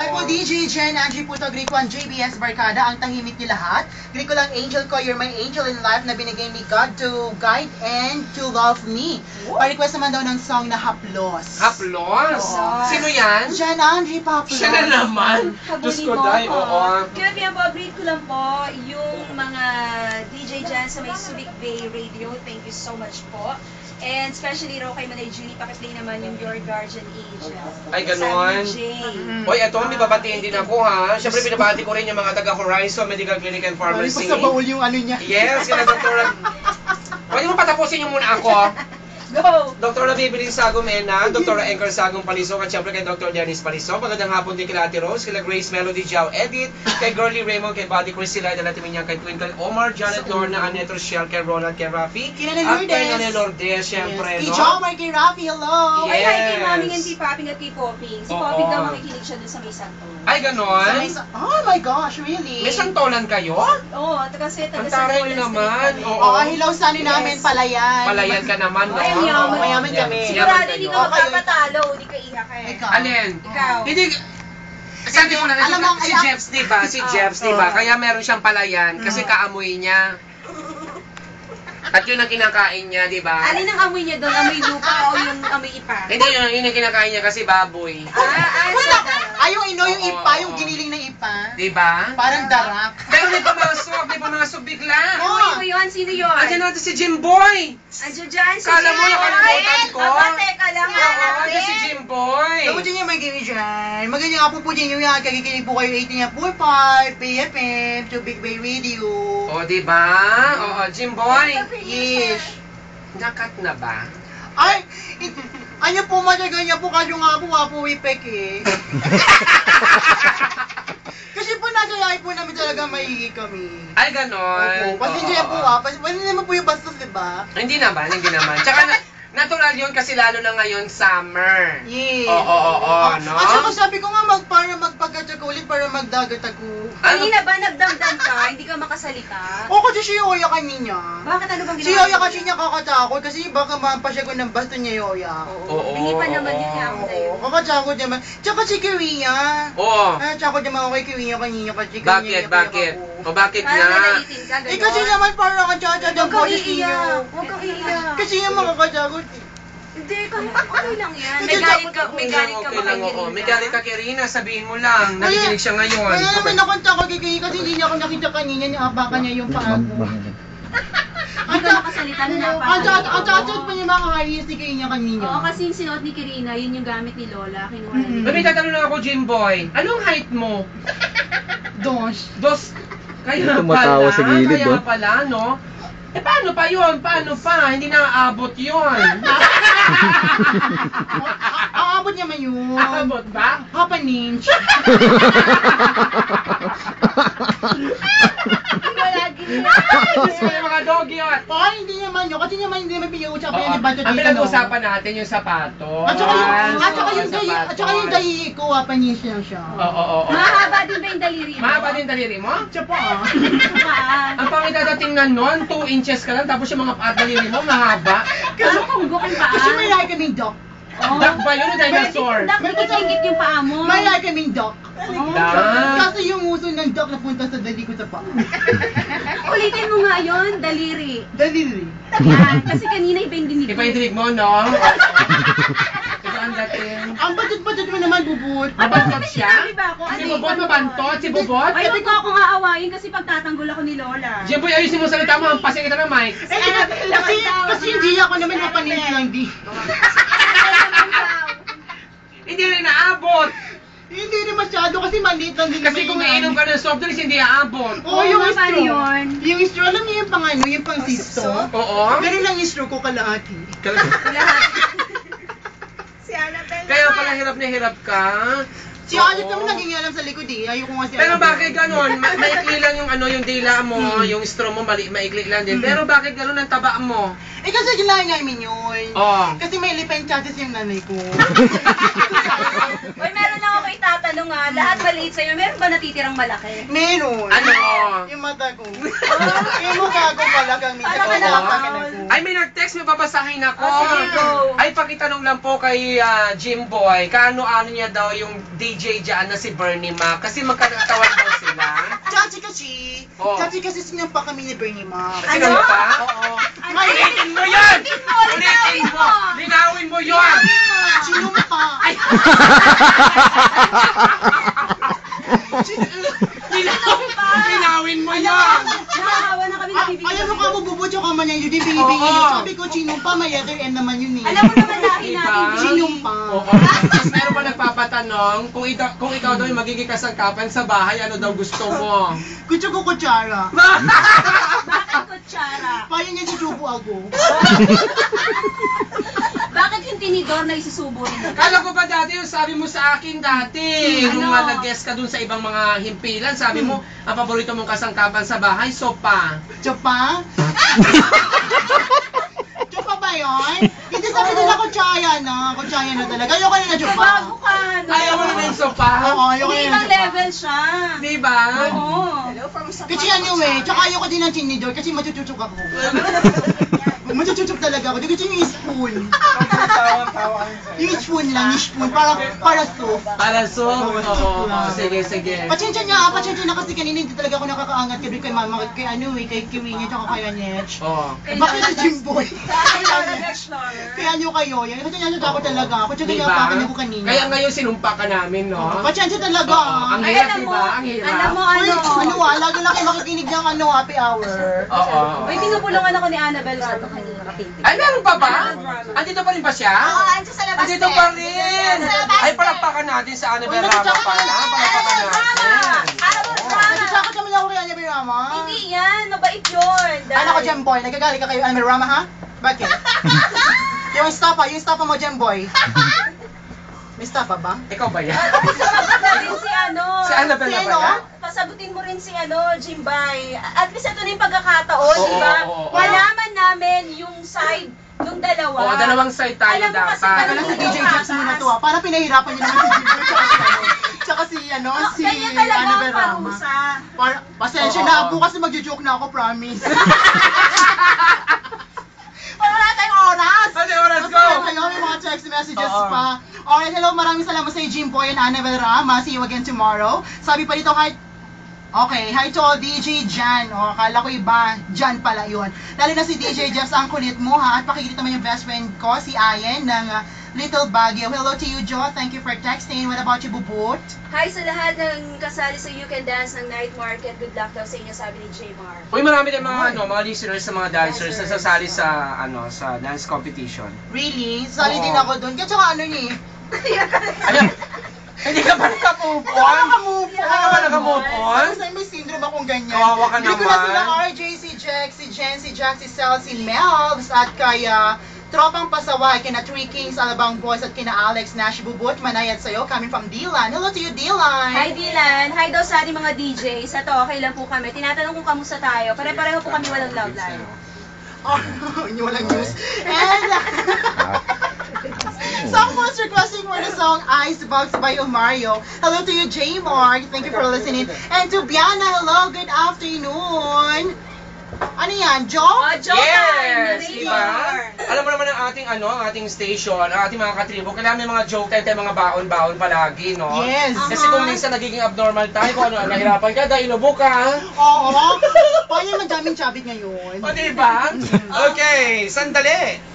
Ay po, DJ Jen, Angie Puto, Grico, ang JBS Barkada, ang tahimik ni lahat. Grico lang, angel ko, you're my angel in life na binigay ni God to guide and to love me. Pa-request naman daw ng song na Haplos. Haplos? Oo. Sino yan? Jen, Angie, Haplos. Siya na naman. Diyos ko, day, oo. Kaya pinapabreak ko lang po yung mga DJ dyan sa may Subic Bay Radio. Thank you so much po. And especially raw kay Manay Julie, pakiplay naman yung Your Guardian Angel. Ay, ganon. Hoy, eto, may babatiin din ako ha. Siyempre, pinabati ko rin yung mga taga Horizon Medical Clinic and Pharmacy. Sa baul yung ano niya. Yes, kina Dr. Pwede mo patapusin yung muna ako. Go! Dr. Bibiling Sagom Ena, Dr. Engker Sagom Palisok, at siyempre kay Dr. Dennis Palisok. Magandang hapon din kila Ate Rose, kila Grace Melody Jao Edith, kay Girly Raymond, kay Buddy Priscilla, kay Latiminian, kay Twinkle Omar, Janet Lorna, Annette Rochelle, kay Ronald, kay Rafi. Kina ni At Lourdes. kay Nane Lourdes, siyempre, Yes. no? Jomar, kay Rafi, hello. Yes. Ay, hi kay Maming and kay Popping at kay Popping. Si Oo. Popping daw makikinig siya dun sa may santo. Ay, ganon? Oh my gosh, really? May santolan kayo? Oo, kasi Ang taga taray nyo naman. Oo. Oo, hilaw sa ano namin, palayan. Palayan ka naman, no? Ay, ang yaman. Mayaman kami. Sigurado hindi ka kayo. magpapatalo, hindi ka iyak eh. Ikaw. Alin? Ikaw. Hindi. Sabi mo na, Alam mo, si alam- Jeps, di ba? Si Jeps, di ba? Kaya meron siyang palayan kasi kaamoy niya. At yun ang kinakain niya, di ba? Alin ang amoy niya doon? Amoy lupa o yung amoy ipa? Hindi, yun ang kinakain niya kasi baboy. Ay, yung ino, yung Oo, ipa, yung oo. giniling na ipa. Di ba? Parang darak. Pero may pumasok bigla. Ano yun? Sino yun? Andiyan natin si Jimboy. Andiyan dyan si Kala mo Jen. nakalimutan ko? Aba, teka lang. Oo, andiyan si Jimboy. Kamu dyan yung may gini dyan. Maganda nga po dyan yung yan. Kakikinig po kayo 18.5 PFM to Big Bay Radio. O, di ba? Oo, Jimboy. Yes. Nakat na ba? Ay, ano po matagal niya po kayo nga po ipek eh. Kasi po nasa live po namin talaga maigi kami. Ay, ganon. Opo, pasensya po pasensya naman po yung bastos, diba? Hindi naman. Tsaka natural yun kasi lalo na ngayon summer. Yes. Oo, no? At saka sabi ko nga para magpagkatsak ulit para magdagat ako. Kanina ba nagdamdam ka? Hindi ka makasalita? O kasi si Yoya kanina. Bakit ano bang Si Yoya kasi niya kakatakot kasi baka mampasya ko ng basto niya Yoya. Oo. Bingi pa naman yun niya ako na yun. Oo, kakatakot naman. Tsaka si Kiria. Oo. Takot naman ako kay Kiria kanina kasi Bakit? O bakit Parang na? nalaitin ka, gano'n? kasi naman parang ang tsatsa ng Huwag kang boses niyo. iiyak. Huwag kang iiyak. Kasi yung mga kakatakot. Hindi, okay lang yan. May galit ka ba Okay kay lang, oo. Kirina? May galit ka kay Rina, sabihin mo lang. Nakikinig siya ngayon. Kaya naman nakonta ko kay Kiria kasi hindi niya ako nakita kanina ni Abaka niya yung paa ko. Hindi ka makasalita na Ang tsatsa pa niya mga high ni Kiria kanina. Oo, kasi yung sinuot ni Kirina, yun yung gamit ni Lola. Kinuha na Mm-mm. niya. May tatanong lang ako, Jimboy. Anong height mo? Dos. Kaya Tumatawa pala, sa gilid, kaya oh. pala, no? Paano pa yun? Paano pa? Hindi na aabot yun. Aabot niya man yun. Aabot ba? Half an inch. Diyos ko yung mga doggy yun. Ay, hindi naman yun. Kasi naman hindi naman pinag-usapan yan ni Bato Ang dito. pinag-usapan natin yung sapatos. At saka yung dahi ko, panis lang siya. Oo. Mahaba din ba yung daliri mo? Mahaba din daliri mo? Siya pa ah. Paan? Ang pangit dating nun, 2 inches ka lang, tapos yung mga daliri mo, mahaba. Ano kung bukang paa? Kasi may like kaming doc. Duck ba yun o dinosaur? Dikit-dikit yung paa mo. May like kaming doc. Duck. Kasi yung uso ng doc napunta sa dali ko sa pa. Ulitin mo nga yun, daliri. Daliri. Yan, kasi kanina iba yung dinig Iba yung dinig mo, no? Ito ang dating. Ang budget mo naman, bubut. Mabantot siya? Sinabi ba ako? Si Bobot mabantot? Si Bobot? Ay, huwag ko akong aawayin kasi pagtatanggol ako ni Lola. Jimboy, ayusin mo salita mo, hampasin kita ng mic. Kasi hindi ako naman mapanin lang di. Hindi rin naabot. Hindi rin masyado kasi maliit lang din Kasi naman kung yung iinom ka ng soft drinks, hindi aabot. Oo, yung nga, paano straw. yun? Yung straw, alam niyo yung pang ano, yung pang sisto. Oo. Ganun lang yung straw ko kalahati. Si Annabelle Kaya pala hirap na hirap ka. Si Alex naman naging alam sa likod eh. Ayoko nga si Pero Alex. bakit ganon? Maikli lang yung ano, yung dila mo, yung straw mo, maikli lang din. Pero bakit ganon ang taba mo? Eh kasi kailangan namin yun. Oo. Kasi may lipen chances yung nanay ko. Uy, meron lang ako itatanong. tanong lahat maliit sa'yo, meron ba natitirang malaki? Meron. Ano? Yung mata ko. Yung mukha ko talagang minsan Parang ko anak. Ay, may nag-text, may babasahin ako. Sige, go. Ay, pakitanong lang po kay Jimboy, kaano-ano niya daw yung DJ dyan na si Bernie Mac? Kasi magkakatawan daw sila. Chachi kasi. Oh. Chachi kasi sinampa kami ni Bernie Mac. Sino pa? Oo. Ulitin mo yun! Ulitin mo! Linawin mo yun! Sinumpa. Ay! Linawin mo yun! Nakakawa na kami nabibigyan. Alam mo ka mo bubot yung kama niya yun, yung binibigyan niya. Oo. Sabi ko, sinumpa, may other end naman yun eh. Alam mo naman lahi Diba? natin, Sinumpa. Oo. Tapos meron pa nagpapatanong, kung ikaw daw yung magiging kasangkapan sa bahay, ano daw gusto mo? Kutso ko kutsara. Bakit kutsara? Parang niya susubo ako. Bakit yung tinidor na isusubo rin? Kala ko ba dati yung sabi mo sa akin dati, nung Ano? nag-guest ka dun sa ibang mga himpilan, sabi mo, ang paborito mong kasangkapan sa bahay, sopa. Chopa? Chopa ba yun? Hindi sabi nila kutsaya na. Kutsaya na talaga. Ayoko na na chopa. Bago ka, no? Ayaw mo na yung sopa? Oo, ayoko Hindi na na ibang chopa. level siya. Diba? Oo. Kasi ano eh, tsaka ayoko din ng chinidor kasi machuchuchok ako. Machuchuchok talaga ako. Di ko gusto yung spoon. Yung spoon lang, yung spoon. Para soup. Para soup? Oo, lang. sige, sige. Patsensya na kasi kanina hindi talaga ako nakakaangat kay mama, kay ano eh, kay Kiwinyo, tsaka kay Anech. Oo. Bakit si Jimboy? Explorer. Kaya nyo kayo, yan. Kasi nyo ako talaga. Ako tsaka Diba? yung apakan ko kanina. Kaya ngayon sinumpa ka namin, no? Patsensya talaga. Oo, ang Ay, hirap, alam mo, diba? Ang hirap. alam mo, Uy, ano? lagi lang kayo makikinig ng happy hour. Oo. Uy, binubulungan ako ni Annabelle Rado kanina. Ay, meron pa ba? Andito pa rin ba siya? Oo, andyan sa labas Andito din. pa rin! Sa labas Ay, din. palakpakan natin sa Annabelle Uy, Rama nagtsaka pala. na. Palakpakan natin. Annabelle Oo. Rama. Nagsasakot naman ako kay Annabelle Rama. Hindi yan, mabait yun. Ano ko, Jemboy? Nagagalit ka kayo, Annabelle Rama, ha? Bakit? yung stapa mo, Jemboy. May stapa ba? Ikaw ba yan? Pasabutin na rin si ano. Si Annabelle na Sino? ba yan? Pasabutin mo rin si ano, Jimbay. At least ito na yung pagkakataon, Oo, di ba? oo, oo. Malaman namin yung side nung dalawa. Oo, dalawang side tayo Alam mo kasi dapat. Teka lang, si DJ Jax muna to, ha? Parang pinahirapan niyo naman si Jimboy, tsaka si Ganyan talaga ang Annabelle Rama. parusa. Pasensya Oo, na, oo. bukas mag-joke na ako, promise. Wala tayong oras! Ano yung oras? Kasi Go! kayo, may mga text messages Oo. pa. Alright, hello, maraming salamat sa Jimboy and Annabelle Rama. See you again tomorrow. Sabi pa dito, okay, hi to all DJ Jan. O, akala ko iba, Jan pala yun. Lalo na si DJ Jeff, ang kulit mo ha. At pakikita naman yung best friend ko, si Ayen ng Little Baguio. Hello to you, Jo. Thank you for texting. What about you, Bubut? Hi sa lahat ng kasali sa You Can Dance ng Night Market. Good luck daw sa inyo, sabi ni Jmar. Uy, marami din mga listeners sa mga dancers na sasali sa sa dance competition. Really? Sali Oo. din ako doon. Kaya tsaka ano niya Alam, hindi ka pa naka-move on? Naka-move Hindi ka pa naka-move on? Kasi may syndrome akong ganyan. Kawawa ka Hindi ko na naman. sila RJ, si Jack, si Jen, si Jack, si Sel, si Melvs, at kaya Tropang Pasaway, kina Three Kings, Alabang Boys, at kina Alex, Nash, Bubut, Manay at sayo, coming from Dylan. Hello to you, Dylan! Hi Dylan, hi daw sa ating mga DJs. Ito, okay lang po kami. Tinatanong kung kamusta tayo. Pare-pareho po kami walang love life. Oh, hindi walang news. And, someone's requesting for the song Ice Bugs by Omario. Hello to you, J Mark. Thank you for listening. And to Biana, hello, good afternoon. Ano yan, Jo? Joe Yes! time! Diba? Alam mo naman ang ating station, ang ating mga katribo, kailangan may mga joke time tayo, mga baon-baon palagi, no? Yes. Kasi kung minsan nagiging abnormal tayo, kung ano, nahirapan ka, dahil inubo ka. Oo. Paano yung madaming chabit ngayon? O, diba? Okay, sandali.